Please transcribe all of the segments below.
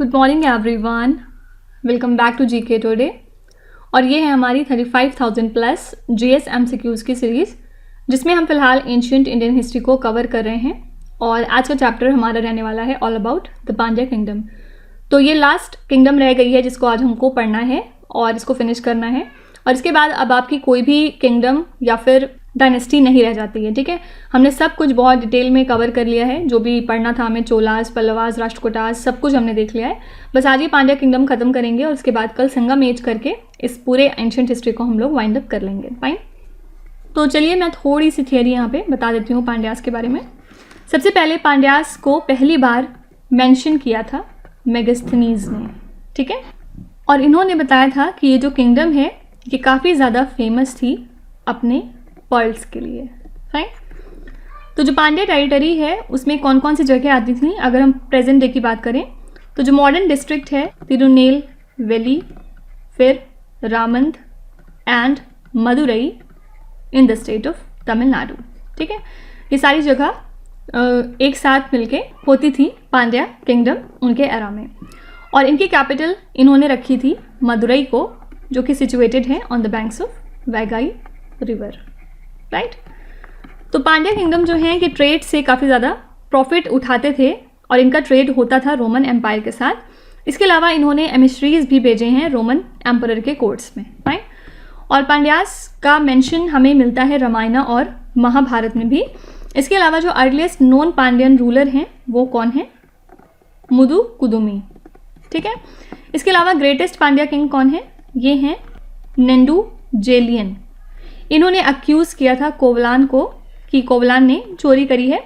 Good morning everyone, welcome back to GK today. और ये है हमारी 35,000 प्लस जीएस एमसीक्यूज़ की सीरीज़, जिसमें हम फिलहाल एंशिएंट इंडियन हिस्ट्री को कवर कर रहे हैं। और आज का चैप्टर हमारा रहने वाला है all about the Pandya kingdom. तो ये लास्ट किंगडम रह गई है जिसको आज हमको पढ़ना है और इसको फिनिश करना है। और इसके बाद अब आपकी कोई भी किंगडम या फिर डायनेस्टी नहीं रह जाती है। ठीक है, हमने सब कुछ बहुत डिटेल में कवर कर लिया है। जो भी पढ़ना था हमें, चोलास, पल्लवास, राष्ट्रकूटास, सब कुछ हमने देख लिया है। बस आज ही पांड्या किंगडम खत्म करेंगे और उसके बाद कल संगम एज करके इस पूरे एंशिएंट हिस्ट्री को हम लोग वाइंड अप कर लेंगे। फाइन, तो चलिए मैं थोड़ी सी थियरी यहाँ पे बता देती हूँ पांड्यास के बारे में। सबसे पहले पांड्यास को पहली बार मेंशन किया था मेगास्थनीज ने। ठीक है, और इन्होंने बताया था कि ये जो किंगडम है ये काफ़ी ज़्यादा फेमस थी अपने पर्ल्स के लिए। राइट, तो जो पांड्या टेरिटरी है उसमें कौन कौन सी जगह आती थी। अगर हम प्रेजेंट डे की बात करें तो जो मॉडर्न डिस्ट्रिक्ट है तिरुनेलवेली, फिर Ramnad and Madurai in the state of Tamil Nadu. ठीक है, ये सारी जगह एक साथ मिलके होती थी पांड्या किंगडम उनके एरा में। और इनकी कैपिटल इन्होंने रखी थी मदुरई को, जो कि सिचुएटेड है on the banks of Vaigai river. Right, तो पांड्या किंगडम जो है कि ट्रेड से काफ़ी ज़्यादा प्रॉफिट उठाते थे और इनका ट्रेड होता था रोमन एम्पायर के साथ। इसके अलावा इन्होंने एमिस्ट्रीज भी भेजे हैं रोमन एम्परर के कोर्ट्स में। राइट, और पांड्यास का मेंशन हमें मिलता है रामायण और महाभारत में भी। इसके अलावा जो अर्लीस्ट नोन पांड्यन रूलर हैं वो कौन है? मुदुकुदुमी। ठीक है, इसके अलावा ग्रेटेस्ट पांड्या किंग कौन है? ये हैं नेंडुजेलियन। इन्होंने अक्यूज़ किया था कोवलान को कि कोवलान ने चोरी करी है।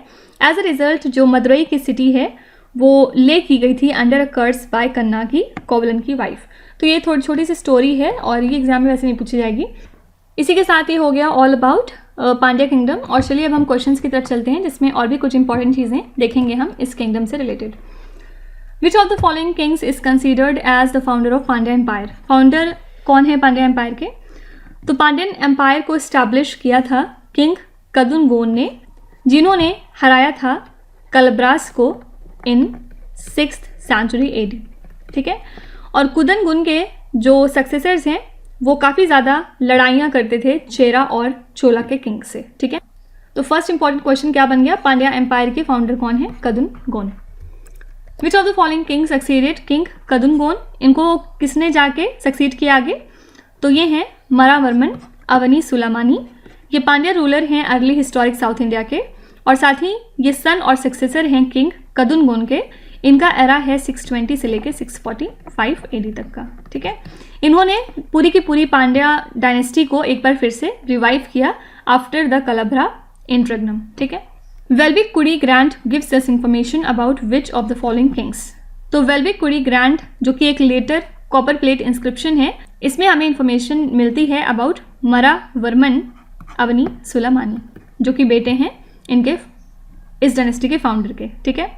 एज अ रिजल्ट जो मदुरई की सिटी है वो ले की गई थी अंडर अ कर्स बाय कन्ना की, कोवलन की वाइफ। तो ये थोड़ी छोटी सी स्टोरी है और ये एग्जाम में वैसे नहीं पूछी जाएगी। इसी के साथ ये हो गया ऑल अबाउट पांड्या किंगडम। और चलिए अब हम क्वेश्चंस की तरफ चलते हैं, जिसमें और भी कुछ इंपॉर्टेंट चीज़ें देखेंगे हम इस किंगडम से related. Which of the following kings is considered as the founder of Pandya empire? Founder कौन है पांड्या एम्पायर के? तो पांड्यन एम्पायर को इस्टेब्लिश किया था किंग कदुनगोन ने, जिन्होंने हराया था कलब्रास को इन 6th सेंचुरी एडी। ठीक है, और कुदनगुन के जो सक्सेसर्स हैं वो काफ़ी ज़्यादा लड़ाइयाँ करते थे चेरा और चोला के किंग से। ठीक है, तो फर्स्ट इंपॉर्टेंट क्वेश्चन क्या बन गया? पांड्या एम्पायर के फाउंडर कौन है? Kadungon. Which of the following king succeeded king Kadungon? इनको किसने जाके सक्सीड किया आगे? तो ये हैं मरावर्मन अवनी सुलामानी। ये पांड्या रूलर हैं अर्ली हिस्टोरिक साउथ इंडिया के, और साथ ही ये सन और सक्सेसर हैं किंग कदुनगोन के। इनका एरा है 620 से लेके 645 एडी तक का। ठीक है, इन्होंने पूरी की पूरी पांड्या डायनेस्टी को एक बार फिर से रिवाइव किया आफ्टर द कलब्रा इंट्रग्नम। ठीक है, वेल्विक कुडी grant gives us information about which of the following kings? तो वेल्विक कुडी ग्रांट जो कि एक लेटर कॉपर प्लेट इंस्क्रिप्शन है, इसमें हमें इंफॉर्मेशन मिलती है अबाउट मरावर्मन अवनी सुलामानी, जो कि बेटे हैं इनके इस डायनेस्टी के फाउंडर के। ठीक है,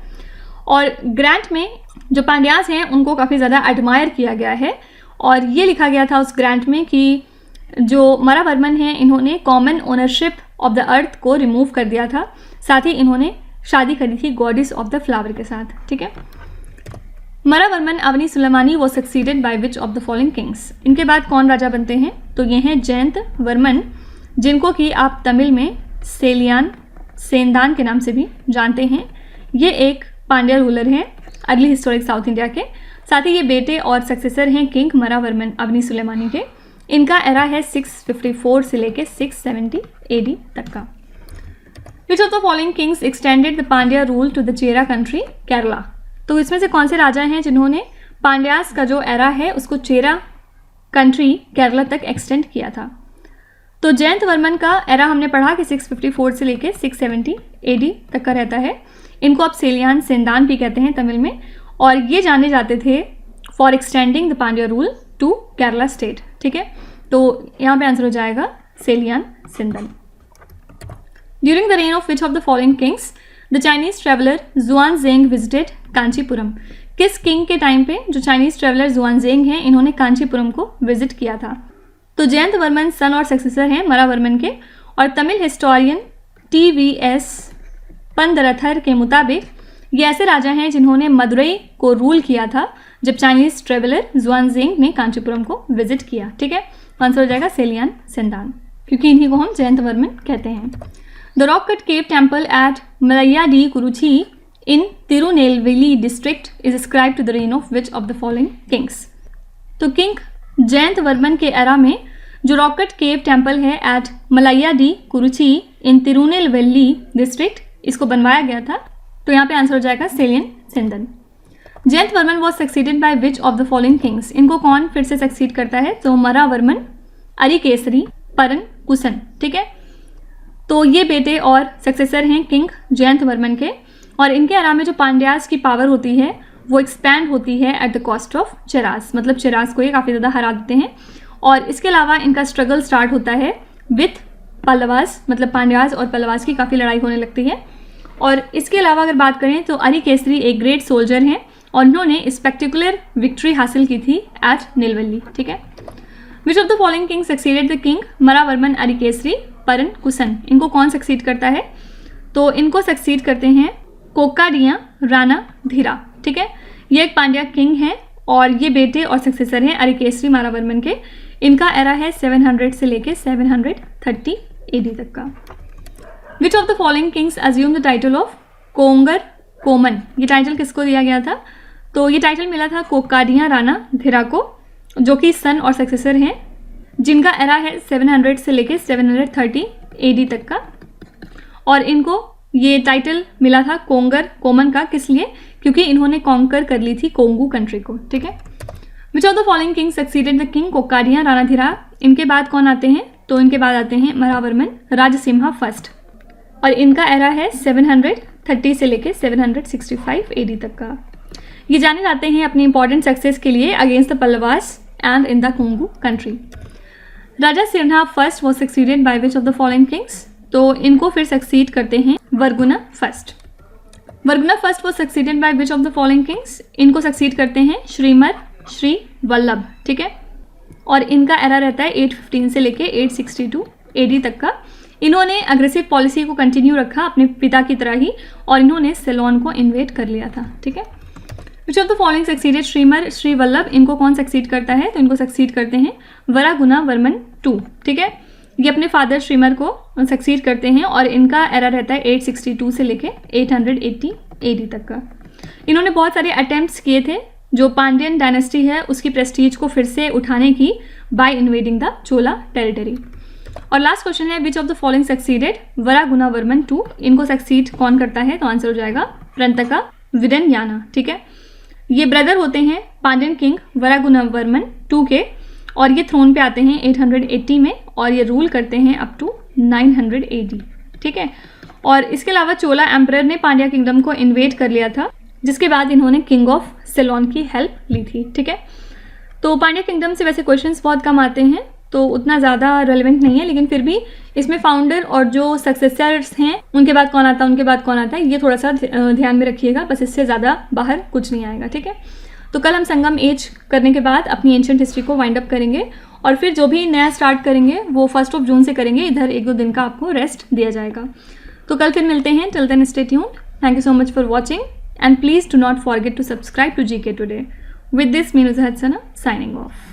और ग्रांट में जो पांड्यास हैं उनको काफ़ी ज़्यादा एडमायर किया गया है, और ये लिखा गया था उस ग्रांट में कि जो मरावर्मन हैं इन्होंने common ownership of the earth को रिमूव कर दिया था। साथ ही इन्होंने शादी करी थी गॉडेस ऑफ द फ्लावर के साथ। ठीक है, मरावर्मन अवनी सुलेमानी वो succeeded by which of the following Kings? इनके बाद कौन राजा बनते हैं? तो ये हैं जयंत वर्मन, जिनको कि आप तमिल में सेलियान सेनदान के नाम से भी जानते हैं। ये एक पांड्या रूलर हैं अर्ली हिस्टोरिक साउथ इंडिया के। साथ ही ये बेटे और सक्सेसर हैं किंग मरावर्मन अवनी सुलेमानी के। इनका एरा है 654 से लेके 670 एडी तक का। Which of the following kings extended the Pandya rule to the Chera country Kerala? तो इसमें से कौन से राजा हैं जिन्होंने पांड्यास का जो एरा है उसको चेरा कंट्री केरला तक एक्सटेंड किया था? तो जयंत वर्मन का एरा हमने पढ़ा कि 654 से लेके 670 एडी तक का रहता है। इनको आप सेलियान सेनदान भी कहते हैं तमिल में, और ये जाने जाते थे for extending the Pandya rule to Kerala state. ठीक है, तो यहाँ पे आंसर हो जाएगा Seliyan Sendan. During the reign of which of the following kings the Chinese traveller Xuanzang visited Kanchipuram? किस किंग के टाइम पे जो चाइनीज ट्रेवलर जुआनजेंग हैं इन्होंने कांचीपुरम को विजिट किया था? तो जयंत वर्मन सन और सक्सेसर हैं मरावर्मन के, और तमिल हिस्टोरियन TVS पंदरथर के मुताबिक ये ऐसे राजा हैं जिन्होंने मदुरई को रूल किया था जब चाइनीज ट्रेवलर जुआनजिंग ने कांचीपुरम को विजिट किया। ठीक है, आंसर हो जाएगा सेलियान सेंदान, क्योंकि इन्हीं को हम जयंत वर्मन कहते हैं। The rock cut cave temple at Malaiyadikurichi in Tirunelveli district is ascribed to the reign of which of the following kings. तो किंग जयंत वर्मन के एरा में जो रॉक कट केव टेम्पल है at Malaiyadikurichi in Tirunelveli district, इसको बनवाया गया था। तो यहाँ पे आंसर हो जाएगा Seliyan Sendan. Jayanta Varman was succeeded by which of the following kings. इनको कौन फिर से सक्सीड करता है? तो मरा वर्मन, अरिकेसरी, परन, कुसन। ठीक है, तो ये बेटे और सक्सेसर हैं किंग जयंत वर्मन के, और इनके एरा में जो पांड्यास की पावर होती है वो एक्सपैंड होती है at the cost of Cheras, मतलब चेरास को ये काफ़ी ज़्यादा हरा देते हैं। और इसके अलावा इनका स्ट्रगल स्टार्ट होता है विथ पल्लवास, मतलब पांड्यास और पल्लवास की काफ़ी लड़ाई होने लगती है। और इसके अलावा अगर बात करें तो अरिकेसरी एक ग्रेट सोल्जर हैं और इन्होंने स्पेक्टिकुलर विक्ट्री हासिल की थी एट नीलवल्ली। ठीक है, which of the following king succeeded the king Maravarman, Arikesari, Paran, Kusan. इनको कौन सक्सीड करता है? तो इनको सक्सीड करते हैं कोक्काडिया राणा धीरा। ठीक है, ये एक पांड्या किंग हैं और ये बेटे और सक्सेसर हैं अरिकेसरी मारावर्मन के। इनका एरा है 700 से लेके 730 AD तक का। Which of the following kings assume the title of Kongar Koman. ये टाइटल किसको दिया गया था? तो ये टाइटल मिला था कोक्काडिया राणा धीरा को, जो कि सन और सक्सेसर हैं, जिनका एरा है 700 से लेके 730 AD तक का। और इनको ये टाइटल मिला था कोंगर कोमन का, किस लिए? क्योंकि इन्होंने कॉन्कर कर ली थी कोंगू कंट्री को। ठीक है, which of the following king succeeded the king Kochadaiyan Ranadhira. इनके बाद कौन आते हैं? तो इनके बाद आते हैं मरावर्मन राजसिम्हा फर्स्ट, और इनका एरा है 730 से लेके 765 AD तक का। ये जाने जाते हैं अपनी इंपॉर्टेंट सक्सेस के लिए against the Pallavas and in the Kongu country. Raja Sinha first was succeeded by which of the following kings. तो इनको फिर सक्सीड करते हैं Varaguna first. Varaguna first was succeeded by which of the following kings. इनको सक्सीड करते हैं श्रीमर, श्री वल्लभ। ठीक है, और इनका एरा रहता है 815 से लेके 862 AD तक का। इन्होंने अग्रेसिव पॉलिसी को कंटिन्यू रखा अपने पिता की तरह ही, और इन्होंने सेलोन को इन्वेड कर लिया था। ठीक है, which of the following succeeded Srimara, Sri Vallabha. इनको कौन सक्सीड करता है? तो इनको सक्सीड करते हैं वरागुना वर्मन 2। ठीक है, ये अपने फादर श्रीमर को सक्सीड करते हैं और इनका एरा रहता है 862 से लेके 880 AD तक का। इन्होंने बहुत सारे अटेम्प्ट्स किए थे जो पांड्यन डायनेस्टी है उसकी प्रेस्टीज को फिर से उठाने की by invading the Chola territory. और लास्ट क्वेश्चन है which of the following succeeded Varaguna Varman 2। इनको सक्सीड कौन करता है? तो आंसर हो जाएगा रंतका विदनयाना। ठीक है, ये ब्रदर होते हैं पांड्यन किंग वरागुना वर्मन 2 के, और ये थ्रोन पे आते हैं 880 में और ये रूल करते हैं अप टू 900 AD। ठीक है, और इसके अलावा चोला एम्परर ने पांड्या किंगडम को इन्वेड कर लिया था, जिसके बाद इन्होंने किंग ऑफ सेलोन की हेल्प ली थी। ठीक है, तो पांड्या किंगडम से वैसे क्वेश्चंस बहुत कम आते हैं तो उतना ज़्यादा रेलेवेंट नहीं है, लेकिन फिर भी इसमें फाउंडर और जो सक्सेसर्स हैं उनके बाद कौन आता है, उनके बाद कौन आता है, ये थोड़ा सा ध्यान में रखिएगा, बस इससे ज़्यादा बाहर कुछ नहीं आएगा। ठीक है, तो कल हम संगम एज करने के बाद अपनी एंशिएंट हिस्ट्री को वाइंड अप करेंगे और फिर जो भी नया स्टार्ट करेंगे वो 1 जून से करेंगे। इधर 1-2 दिन का आपको रेस्ट दिया जाएगा। तो कल फिर मिलते हैं। Till then stay tuned. Thank you so much for watching and please do not forget to subscribe to GK Today. With this, me Nuzhat Sana signing off.